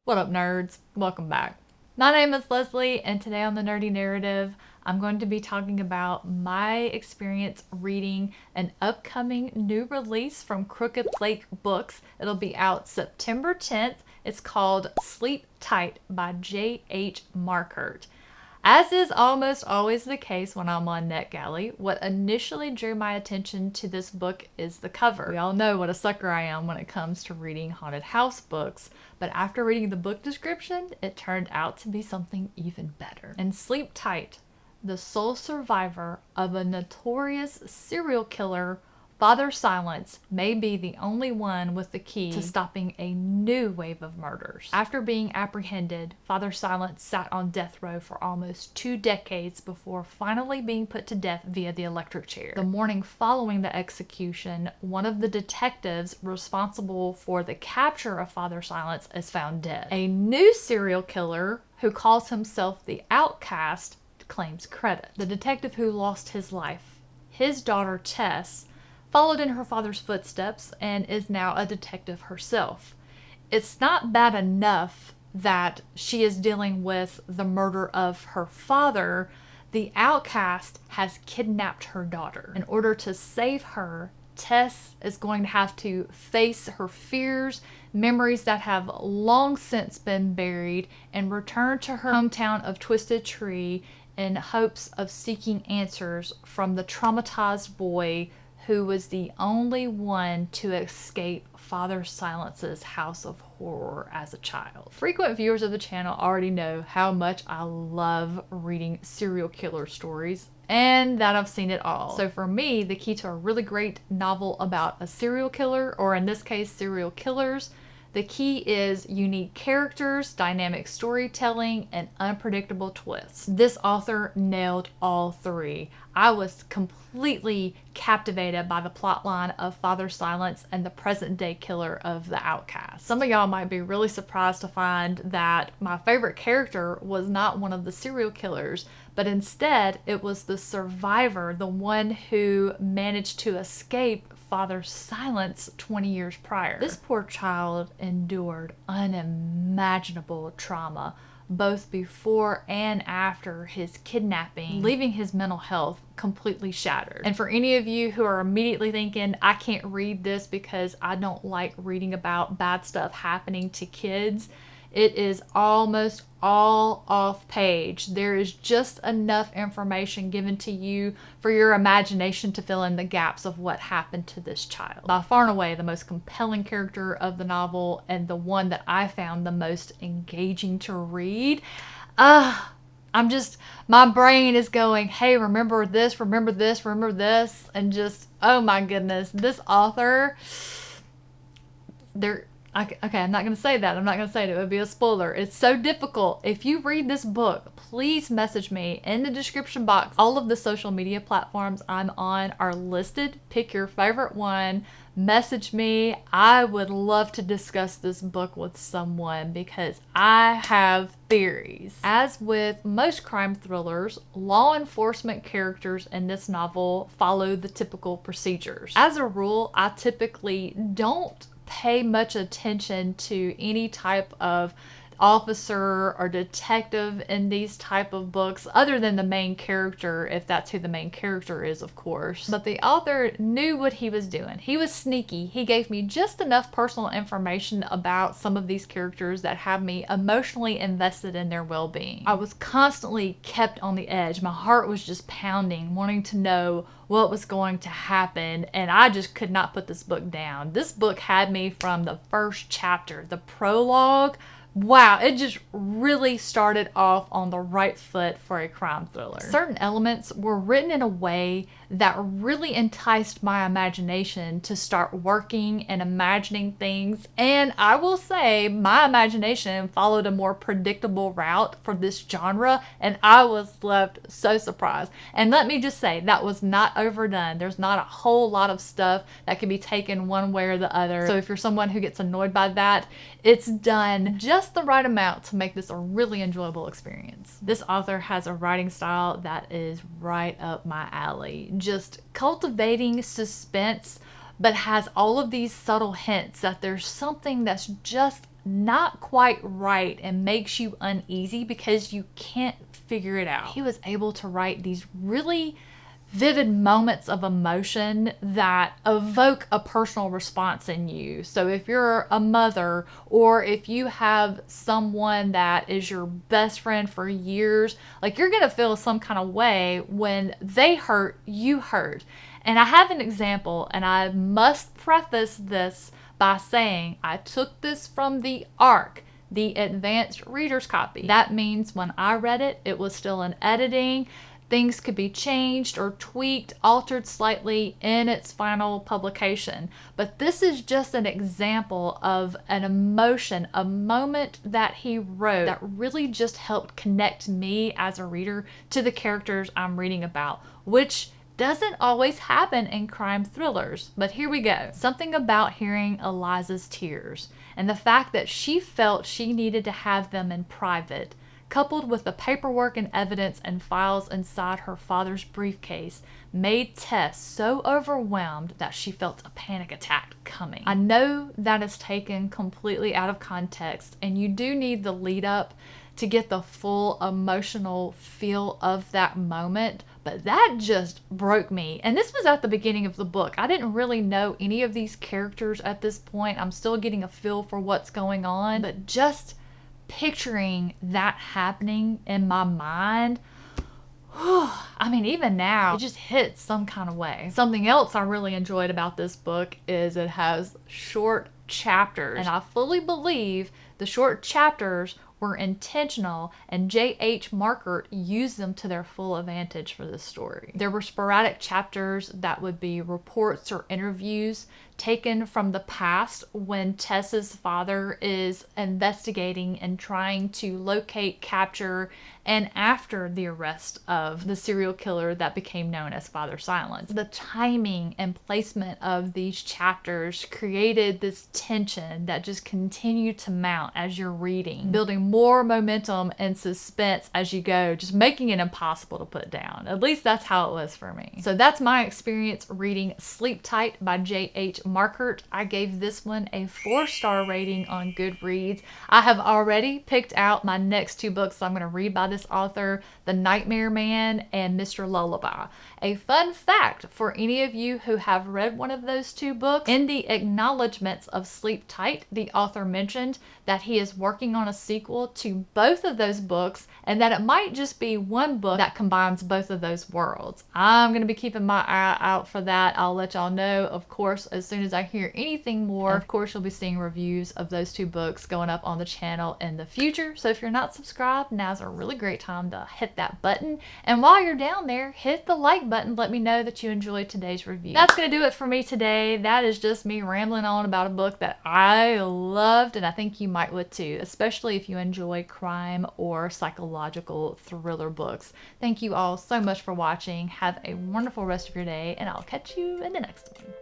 What up, nerds? Welcome back. My name is Leslie, and today on the Nerdy Narrative, I'm going to be talking about my experience reading an upcoming new release from Crooked Lake Books. It'll be out September 10th. It's called Sleep Tight by J.H. Markert. As is almost always the case when I'm on NetGalley, what initially drew my attention to this book is the cover. We all know what a sucker I am when it comes to reading haunted house books, but after reading the book description, it turned out to be something even better. In Sleep Tight, the sole survivor of a notorious serial killer, Father Silence may be the only one with the key to stopping a new wave of murders. After being apprehended, Father Silence sat on death row for almost 2 decades before finally being put to death via the electric chair. The morning following the execution, one of the detectives responsible for the capture of Father Silence is found dead. A new serial killer, who calls himself the Outcast, claims credit. The detective who lost his life, his daughter Tess, followed in her father's footsteps and is now a detective herself. It's not bad enough that she is dealing with the murder of her father. The Outcast has kidnapped her daughter. In order to save her, Tess is going to have to face her fears, memories that have long since been buried, and return to her hometown of Twisted Tree in hopes of seeking answers from the traumatized boy who was the only one to escape Father Silence's house of horror as a child. Frequent viewers of the channel already know how much I love reading serial killer stories, and that I've seen it all. So for me, the key to a really great novel about a serial killer, or in this case, serial killers, the key is unique characters, dynamic storytelling, and unpredictable twists. This author nailed all 3. I was completely captivated by the plotline of Father Silence and the present-day killer of the Outcast. Some of y'all might be really surprised to find that my favorite character was not one of the serial killers, but instead it was the survivor, the one who managed to escape Father Silence 20 years prior. This poor child endured unimaginable trauma both before and after his kidnapping, leaving his mental health completely shattered. And for any of you who are immediately thinking, I can't read this because I don't like reading about bad stuff happening to kids, it is almost all off page. There is just enough information given to you for your imagination to fill in the gaps of what happened to this child. By far and away the most compelling character of the novel, and the one that I found the most engaging to read. My brain is going, hey, remember this, remember this, remember this, and just, oh my goodness, this author, okay, I'm not going to say that. I'm not going to say it. It would be a spoiler. It's so difficult. If you read this book, please message me in the description box. All of the social media platforms I'm on are listed. Pick your favorite one. Message me. I would love to discuss this book with someone because I have theories. As with most crime thrillers, law enforcement characters in this novel follow the typical procedures. As a rule, I typically don't pay much attention to any type of officer or detective in these type of books other than the main character, if that's who the main character is, of course. But the author knew what he was doing. He was sneaky. He gave me just enough personal information about some of these characters that have me emotionally invested in their well-being. I was constantly kept on the edge. My heart was just pounding, wanting to know what was going to happen, and I just could not put this book down. This book had me from the first chapter, the prologue. Wow, it just really started off on the right foot for a crime thriller. Certain elements were written in a way that really enticed my imagination to start working and imagining things, and I will say my imagination followed a more predictable route for this genre, and I was left so surprised. And let me just say, that was not overdone. There's not a whole lot of stuff that can be taken one way or the other, so if you're someone who gets annoyed by that, it's done just the right amount to make this a really enjoyable experience. This author has a writing style that is right up my alley. Just cultivating suspense, but has all of these subtle hints that there's something that's just not quite right and makes you uneasy because you can't figure it out. He was able to write these really vivid moments of emotion that evoke a personal response in you. So if you're a mother, or if you have someone that is your best friend for years, like, you're gonna feel some kind of way when they hurt, you hurt. And I have an example, and I must preface this by saying I took this from the ARC, the Advanced Reader's Copy. That means when I read it, it was still in editing. Things could be changed or tweaked, altered slightly in its final publication. But this is just an example of an emotion, a moment that he wrote that really just helped connect me as a reader to the characters I'm reading about, which doesn't always happen in crime thrillers. But here we go. Something about hearing Elizas Tears and the fact that she felt she needed to have them in private, coupled with the paperwork and evidence and files inside her father's briefcase, made Tess so overwhelmed that she felt a panic attack coming. I know that is taken completely out of context, and you do need the lead up to get the full emotional feel of that moment, but that just broke me. And this was at the beginning of the book. I didn't really know any of these characters at this point. I'm still getting a feel for what's going on, but just picturing that happening in my mind, I mean, even now, it just hits some kind of way. Something else I really enjoyed about this book is it has short chapters, and I fully believe the short chapters were intentional, and J.H. Markert used them to their full advantage for this story. There were sporadic chapters that would be reports or interviews taken from the past when Tess's father is investigating and trying to locate, capture, and after the arrest of the serial killer that became known as Father Silence. The timing and placement of these chapters created this tension that just continued to mount as you're reading, building more momentum and suspense as you go, just making it impossible to put down. At least that's how it was for me. So that's my experience reading Sleep Tight by J.H. Markert. I gave this one a 4-star rating on Goodreads. I have already picked out my next 2 books I'm going to read by this author, The Nightmare Man and Mr. Lullaby. A fun fact for any of you who have read one of those 2 books, in the acknowledgments of Sleep Tight, the author mentioned that he is working on a sequel to both of those books, and that it might just be one book that combines both of those worlds. I'm going to be keeping my eye out for that. I'll let y'all know, of course, as soon as I hear anything more. And of course, you'll be seeing reviews of those 2 books going up on the channel in the future. So if you're not subscribed, now's a really great time to hit that button. And while you're down there, hit the like button. Let me know that you enjoyed today's review. That's going to do it for me today. That is just me rambling on about a book that I loved, and I think you might would too, especially if you enjoy crime or psychological thriller books. Thank you all so much for watching. Have a wonderful rest of your day, and I'll catch you in the next one.